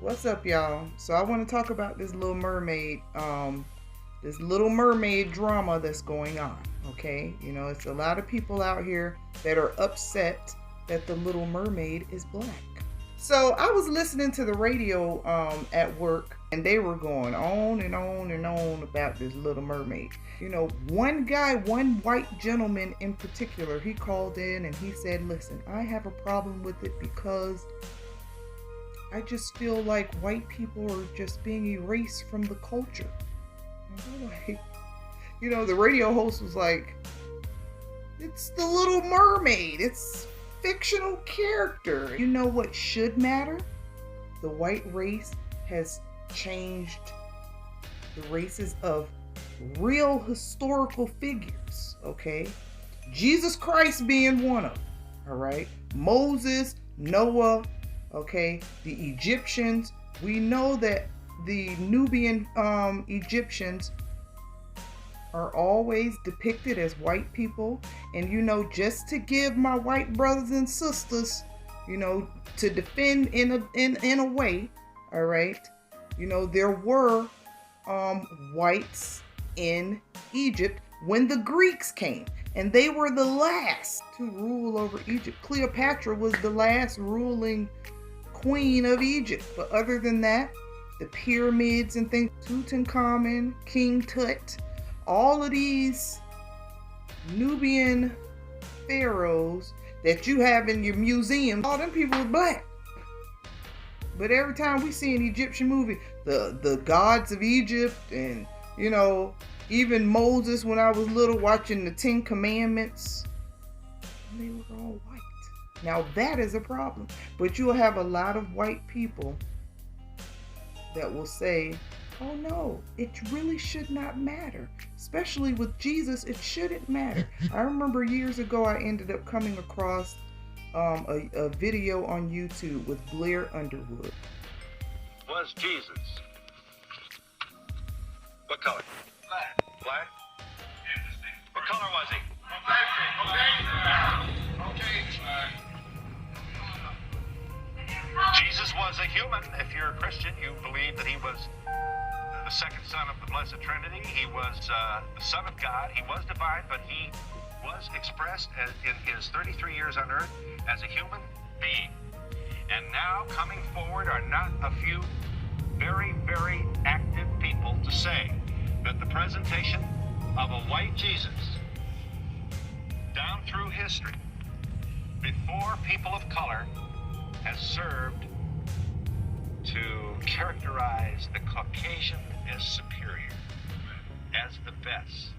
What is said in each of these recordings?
What's up, y'all? So I want to talk about this Little Mermaid drama that's going on. Okay, it's a lot of people out here that are upset that the Little Mermaid is black. So I was listening to the radio at work, and they were going on and on and on about this Little Mermaid. One white gentleman in particular, he called in and he said, "Listen, I have a problem with it because I just feel like white people are just being erased from the culture." The radio host was like, "It's the Little Mermaid. It's fictional character." You know what should matter? The white race has changed the races of real historical figures, okay? Jesus Christ being one of them, all right? Moses, Noah, okay? The Egyptians. We know that the Nubian Egyptians are always depicted as white people. And just to give my white brothers and sisters, to defend in a way, all right? There were whites in Egypt when the Greeks came, and they were the last to rule over Egypt. Cleopatra was the last ruling queen of Egypt. But other than that, the pyramids and things, Tutankhamun, King Tut, all of these Nubian pharaohs that you have in your museum, all them people were black. But every time we see an Egyptian movie, the gods of Egypt, and even Moses, when I was little watching the 10 Commandments, they were all white. Now that is a problem. But you'll have a lot of white people that will say, "Oh no, it really should not matter." Especially with Jesus, it shouldn't matter. I remember years ago I ended up coming across a video on YouTube with Blair Underwood. Was Jesus what color? Black. Black? Interesting. What color was he? Okay. Jesus was a human. If you're a Christian, you believe that he was the second son of the Blessed Trinity. He was the Son of God. He was divine, but he was expressed in his 33 years on earth as a human being. And now coming forward are not a few very, very active people to say that the presentation of a white Jesus down through history before people of color has served to characterize the Caucasian as superior, as the best,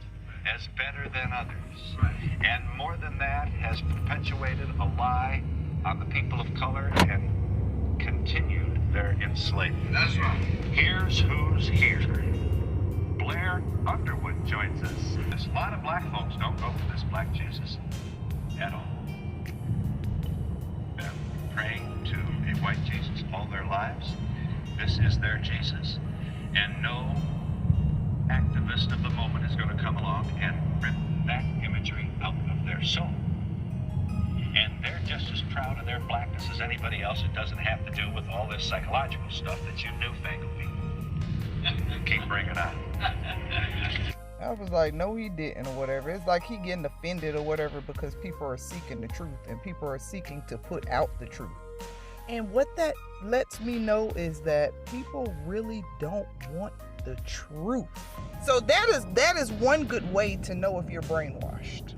as better than others. And more than that, has perpetuated a lie on the people of color and continued their enslavement. That's right. Here's who's here. Blair Underwood joins us. There's a lot of black folks don't go for this black Jesus at all. They're praying to a white Jesus all their lives. This is their Jesus. And no activist of the moment is going to come along and rip that imagery out of their soul. And they're just as proud of their blackness as anybody else. It doesn't have to do with all this psychological stuff that you newfangled people keep bringing up. I was like, no, he didn't, or whatever. It's like he getting offended or whatever because people are seeking the truth and people are seeking to put out the truth. And what that lets me know is that people really don't want the truth. So that is one good way to know if you're brainwashed.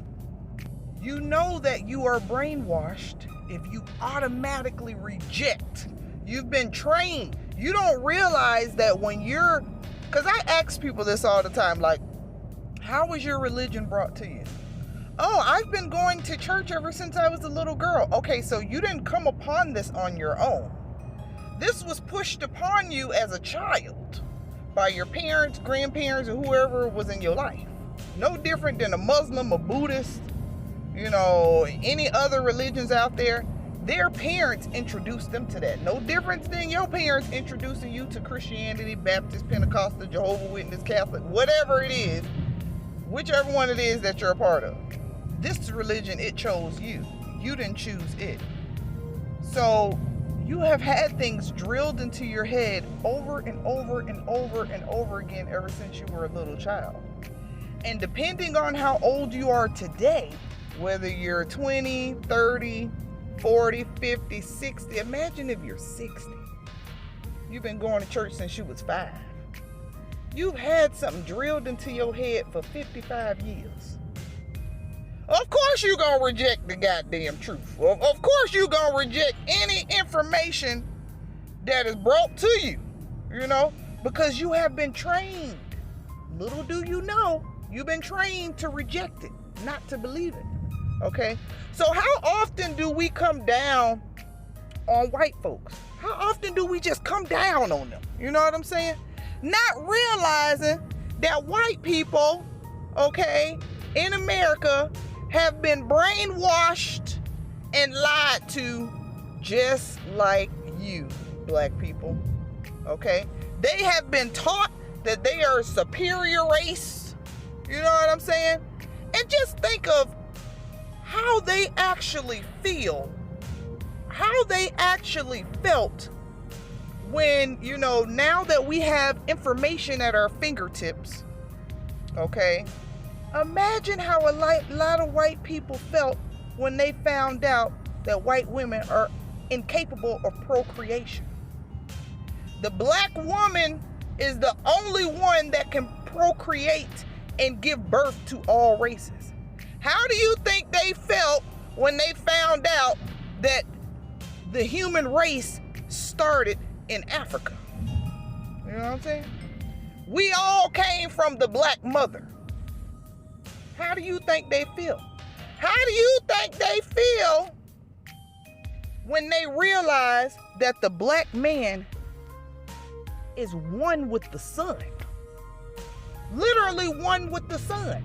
You know that you are brainwashed if you automatically reject. You've been trained. You don't realize that because I ask people this all the time, like, how was your religion brought to you? Oh, I've been going to church ever since I was a little girl. Okay, so you didn't come upon this on your own. This was pushed upon you as a child by your parents, grandparents, or whoever was in your life. No different than a Muslim, a Buddhist, any other religions out there. Their parents introduced them to that. No difference than your parents introducing you to Christianity, Baptist, Pentecostal, Jehovah's Witness, Catholic, whatever it is, whichever one it is that you're a part of. This religion, it chose you. You didn't choose it. So You have had things drilled into your head over and over and over and over again ever since you were a little child. And depending on how old you are today, whether you're 20, 30, 40, 50, 60, imagine if you're 60. You've been going to church since you was 5. You've had something drilled into your head for 55 years. Of course you're going to reject the goddamn truth. Of course you're going to reject any information that is brought to you, because you have been trained. Little do you know, you've been trained to reject it, not to believe it. Okay? So how often do we come down on white folks? How often do we just come down on them? You know what I'm saying? Not realizing that white people, in America have been brainwashed and lied to just like you, black people. Okay? They have been taught that they are a superior race. You know what I'm saying? And just think of how they actually feel, how they actually felt when, now that we have information at our fingertips, imagine how a lot of white people felt when they found out that white women are incapable of procreation. The black woman is the only one that can procreate and give birth to all races. How do you think they felt when they found out that the human race started in Africa? You know what I'm saying? We all came from the black mother. How do you think they feel? How do you think they feel when they realize that the black man is one with the sun? Literally one with the sun.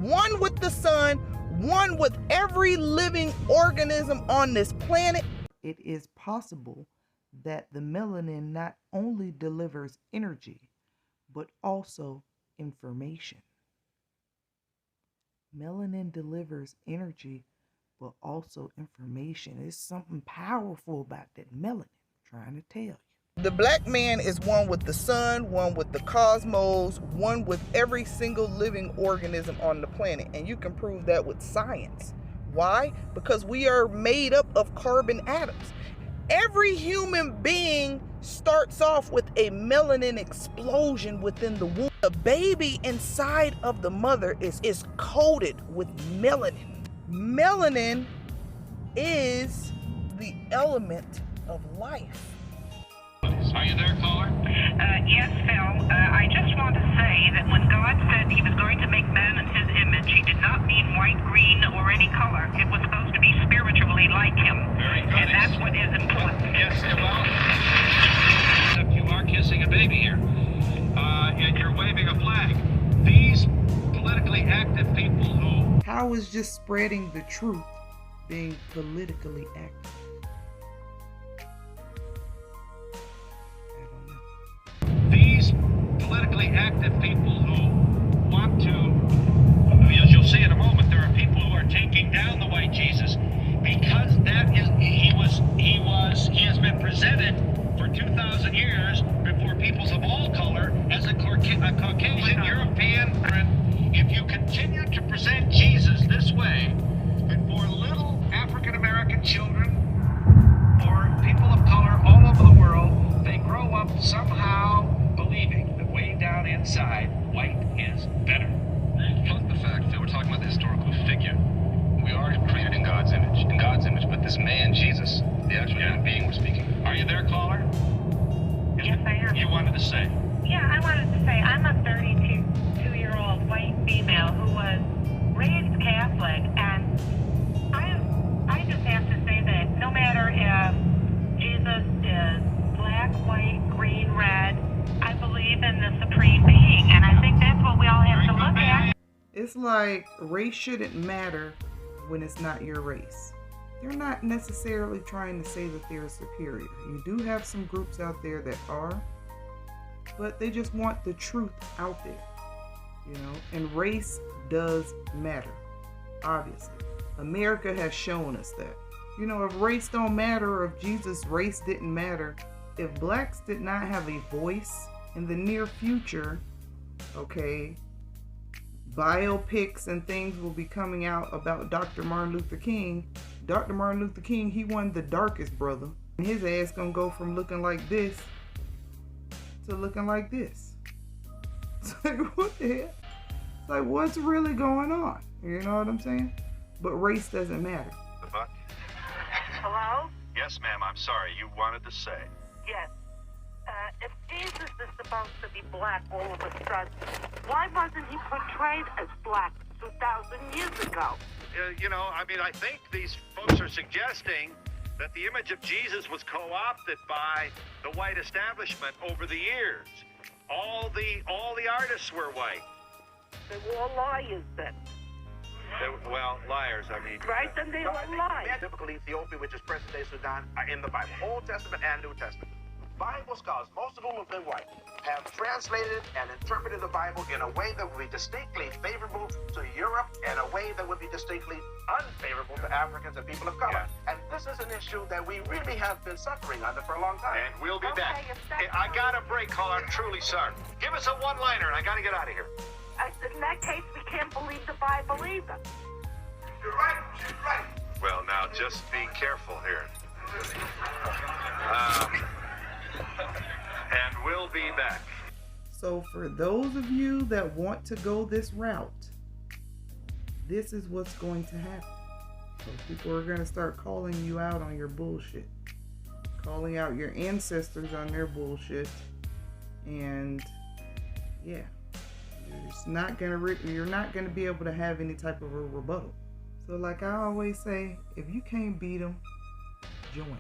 One with the sun, one with every living organism on this planet. It is possible that the melanin not only delivers energy, but also information. Melanin delivers energy, but also information. There's something powerful about that melanin, I'm trying to tell you. The black man is one with the sun, one with the cosmos, one with every single living organism on the planet. And you can prove that with science. Why? Because we are made up of carbon atoms. Every human being starts off with a melanin explosion within the womb. The baby inside of the mother is coated with melanin. Melanin is the element of life. Are you there, caller? Yes, Phil. I just want to say that when God said he was going to make man in his image, he did not mean white, green, or any color. It was supposed to be spiritually like him. Very good. And that's what is important. Yes, well, you are kissing a baby here, and you're waving a flag. These politically active people who... How is just spreading the truth being politically active? These politically active people who want to, as you'll see in a moment, there are people who are taking down the white Jesus because that is he has been presented for 2,000 years before peoples of all color as a Caucasian European. If you continue to present Jesus this way before little African American children or people of color all over the world, they grow up somehow believing that way down inside, white is better. Plus the fact that we're talking about the historical figure. We are created in God's image, but this man, Jesus, the actual human being we're speaking. Are you there, caller? Yes, I am. You wanted to say? Yeah, I wanted to say I'm a 32-year-old white female who was raised Catholic, and I just have to say that no matter if Jesus is black, white, green, red, I believe in the supreme being, and I think that's what we all have to look at. It's like race shouldn't matter when it's not your race. They're not necessarily trying to say that they're superior. You do have some groups out there that are, but they just want the truth out there, and race does matter, obviously. America has shown us that, You know, if race don't matter, or if Jesus' race didn't matter, if blacks did not have a voice in the near future, okay, biopics and things will be coming out about Dr. Martin Luther King. Dr. Martin Luther King, he wasn't the darkest brother. And his ass gonna go from looking like this to looking like this. It's like, what the hell? It's like, what's really going on? You know what I'm saying? But race doesn't matter. The buck? Hello? Yes, ma'am. I'm sorry. You wanted to say. Yes. If Jesus is supposed to be black all of a sudden, why wasn't he portrayed as black 2,000 years ago? You know, I mean, I think these folks are suggesting that the image of Jesus was co-opted by the white establishment over the years. All the artists were white. They were all liars then. Well, liars, I mean. Right? Then they were liars. Typically, Ethiopia, which is present-day Sudan, are in the Bible, Old Testament and New Testament. Bible scholars, most of whom have been white, have translated and interpreted the Bible in a way that would be distinctly favorable to Europe and a way that would be distinctly unfavorable to Africans and people of color. Yeah. And this is an issue that we really have been suffering under for a long time. And we'll be Okay, back. if that's I got a break, caller. I'm truly sorry. Give us a one-liner, and I got to get out of here. In that case, we can't believe the Bible either. You're right. She's right. Well, now, just be careful here. And we'll be back. So for those of you that want to go this route, this is what's going to happen. So people are going to start calling you out on your bullshit, calling out your ancestors on their bullshit, and yeah, you're just not gonna be able to have any type of a rebuttal. So like I always say, if you can't beat them, join them.